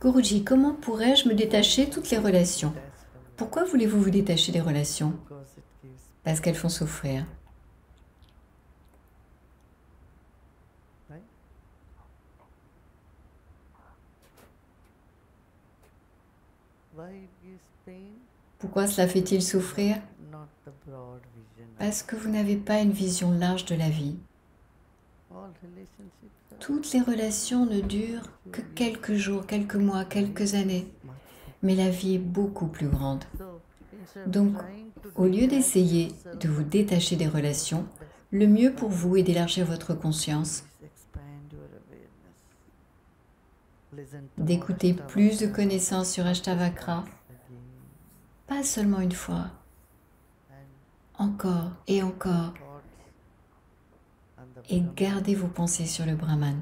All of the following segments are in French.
Guruji, comment pourrais-je me détacher de toutes les relations? Pourquoi voulez-vous vous détacher des relations? Parce qu'elles font souffrir. Pourquoi cela fait-il souffrir? Parce que vous n'avez pas une vision large de la vie. Toutes les relations ne durent que quelques jours, quelques mois, quelques années. Mais la vie est beaucoup plus grande. Donc, au lieu d'essayer de vous détacher des relations, le mieux pour vous est d'élargir votre conscience, d'écouter plus de connaissances sur Ashtavakra, pas seulement une fois, encore, et gardez vos pensées sur le Brahman,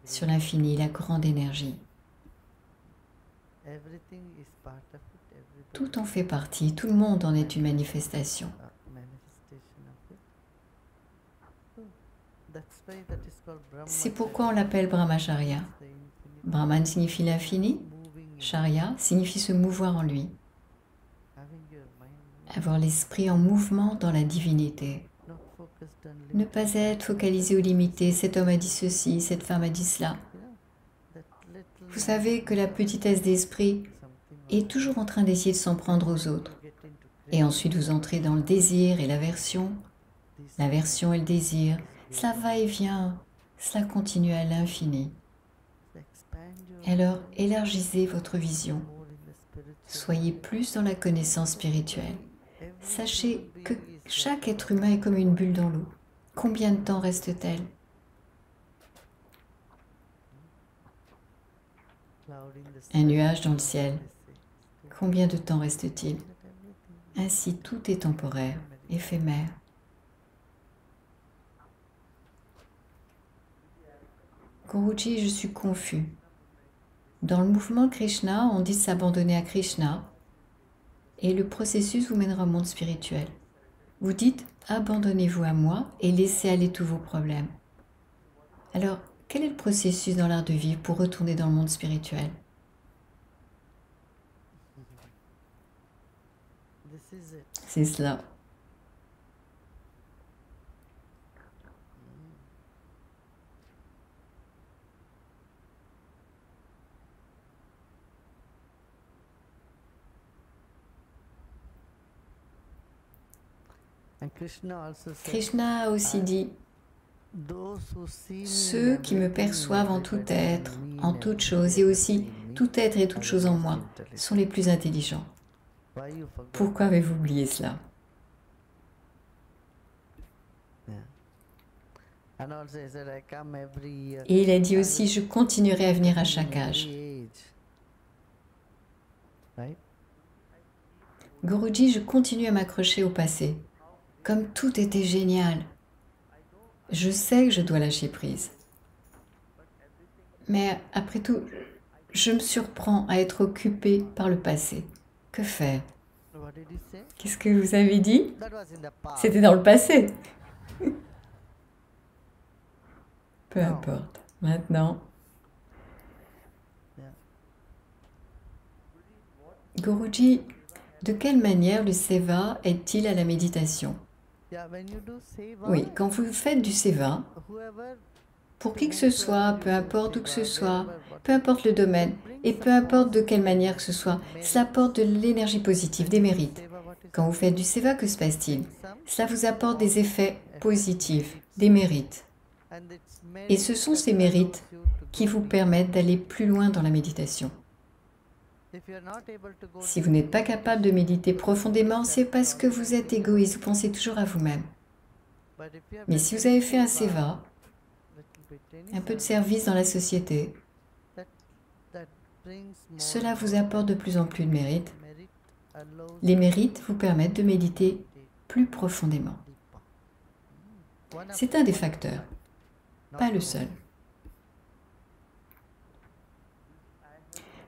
sur l'infini, la grande énergie. Tout en fait partie, tout le monde en est une manifestation. C'est pourquoi on l'appelle Brahmacharya. Brahman signifie l'infini, Charya signifie se mouvoir en lui. Avoir l'esprit en mouvement dans la divinité. Ne pas être focalisé ou limité, cet homme a dit ceci, cette femme a dit cela. Vous savez que la petitesse d'esprit est toujours en train d'essayer de s'en prendre aux autres. Et ensuite vous entrez dans le désir et l'aversion et le désir. Cela va et vient, cela continue à l'infini. Alors élargissez votre vision. Soyez plus dans la connaissance spirituelle. Sachez que chaque être humain est comme une bulle dans l'eau. Combien de temps reste-t-elle? Un nuage dans le ciel. Combien de temps reste-t-il? Ainsi, tout est temporaire, éphémère. Guruji, je suis confus. Dans le mouvement Krishna, on dit s'abandonner à Krishna et le processus vous mènera au monde spirituel. Vous dites abandonnez-vous à moi et laissez aller tous vos problèmes. Alors, quel est le processus dans l'art de vivre pour retourner dans le monde spirituel? C'est cela. Krishna a aussi dit « Ceux qui me perçoivent en tout être, en toute chose, et aussi tout être et toute chose en moi, sont les plus intelligents. » Pourquoi avez-vous oublié cela? Et il a dit aussi « Je continuerai à venir à chaque âge. » Guruji, je continue à m'accrocher au passé. Comme tout était génial. Je sais que je dois lâcher prise. Mais après tout, je me surprends à être occupée par le passé. Que faire? Qu'est-ce que vous avez dit? C'était dans le passé. Peu importe. Maintenant, Guruji, de quelle manière le seva aide-t-il à la méditation? Oui, quand vous faites du seva, pour qui que ce soit, peu importe où que ce soit, peu importe le domaine, et peu importe de quelle manière que ce soit, cela apporte de l'énergie positive, des mérites. Quand vous faites du seva, que se passe-t-il? Cela vous apporte des effets positifs, des mérites. Et ce sont ces mérites qui vous permettent d'aller plus loin dans la méditation. Si vous n'êtes pas capable de méditer profondément, c'est parce que vous êtes égoïste, vous pensez toujours à vous-même. Mais si vous avez fait un seva, un peu de service dans la société, cela vous apporte de plus en plus de mérites. Les mérites vous permettent de méditer plus profondément. C'est un des facteurs, pas le seul.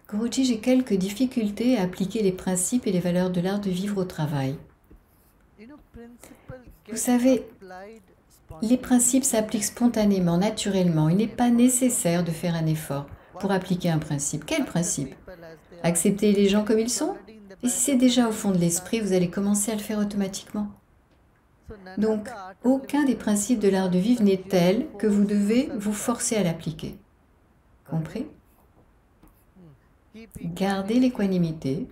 Guruji, j'ai quelques difficultés à appliquer les principes et les valeurs de l'art de vivre au travail. Vous savez, les principes s'appliquent spontanément, naturellement. Il n'est pas nécessaire de faire un effort pour appliquer un principe. Quel principe? Accepter les gens comme ils sont? Et si c'est déjà au fond de l'esprit, vous allez commencer à le faire automatiquement. Donc, aucun des principes de l'art de vivre n'est tel que vous devez vous forcer à l'appliquer. Compris? Gardez l'équanimité.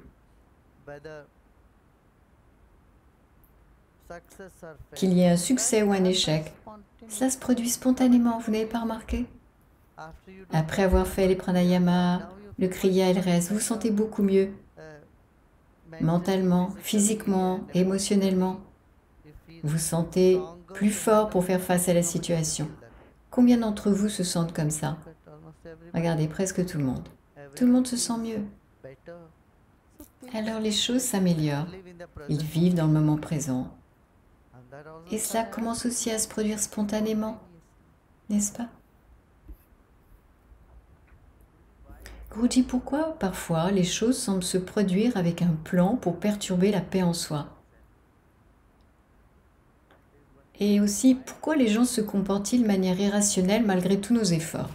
Qu'il y ait un succès ou un échec, cela se produit spontanément, vous n'avez pas remarqué? Après avoir fait les pranayama, le kriya et le reste, vous vous sentez beaucoup mieux, mentalement, physiquement, émotionnellement. Vous vous sentez plus fort pour faire face à la situation. Combien d'entre vous se sentent comme ça? Regardez, presque tout le monde. Tout le monde se sent mieux. Alors les choses s'améliorent. Ils vivent dans le moment présent. Et cela commence aussi à se produire spontanément, n'est-ce pas? Guruji, pourquoi parfois les choses semblent se produire avec un plan pour perturber la paix en soi? Et aussi, pourquoi les gens se comportent-ils de manière irrationnelle malgré tous nos efforts?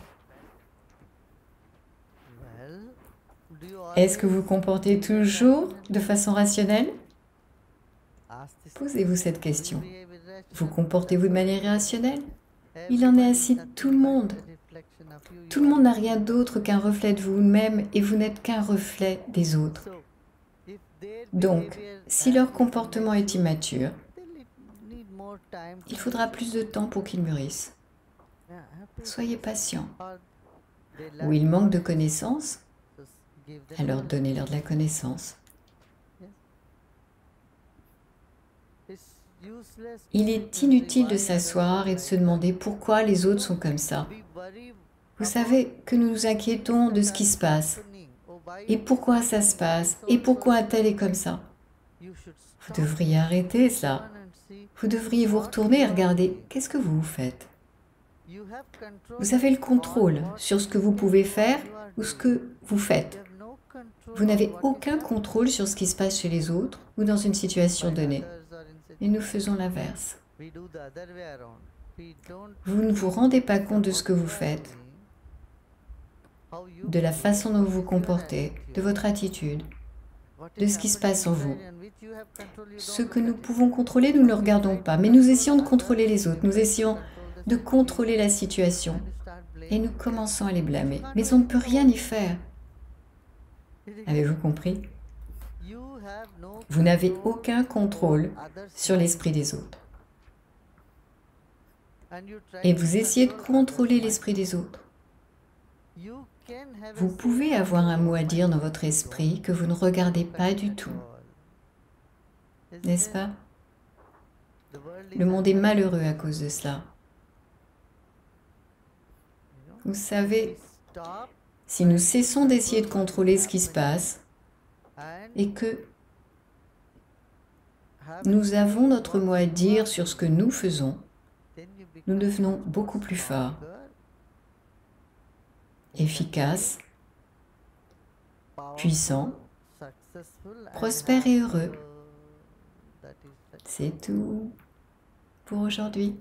Est-ce que vous vous comportez toujours de façon rationnelle? Posez-vous cette question. Vous comportez-vous de manière irrationnelle? Il en est ainsi de tout le monde. Tout le monde n'a rien d'autre qu'un reflet de vous-même et vous n'êtes qu'un reflet des autres. Donc, si leur comportement est immature, il faudra plus de temps pour qu'ils mûrissent. Soyez patient. Ou ils manquent de connaissances, alors donnez-leur de la connaissance. Il est inutile de s'asseoir et de se demander pourquoi les autres sont comme ça. Vous savez que nous nous inquiétons de ce qui se passe. Et pourquoi ça se passe? Et pourquoi un tel est comme ça? Vous devriez arrêter cela. Vous devriez vous retourner et regarder qu'est-ce que vous faites. Vous avez le contrôle sur ce que vous pouvez faire ou ce que vous faites. Vous n'avez aucun contrôle sur ce qui se passe chez les autres ou dans une situation donnée. Et nous faisons l'inverse. Vous ne vous rendez pas compte de ce que vous faites, de la façon dont vous vous comportez, de votre attitude, de ce qui se passe en vous. Ce que nous pouvons contrôler, nous ne le regardons pas, mais nous essayons de contrôler les autres, nous essayons de contrôler la situation et nous commençons à les blâmer. Mais on ne peut rien y faire. Avez-vous compris? Vous n'avez aucun contrôle sur l'esprit des autres. Et vous essayez de contrôler l'esprit des autres. Vous pouvez avoir un mot à dire dans votre esprit que vous ne regardez pas du tout. N'est-ce pas? Le monde est malheureux à cause de cela. Vous savez, si nous cessons d'essayer de contrôler ce qui se passe et que nous avons notre mot à dire sur ce que nous faisons, nous devenons beaucoup plus forts, efficaces, puissants, prospères et heureux. C'est tout pour aujourd'hui.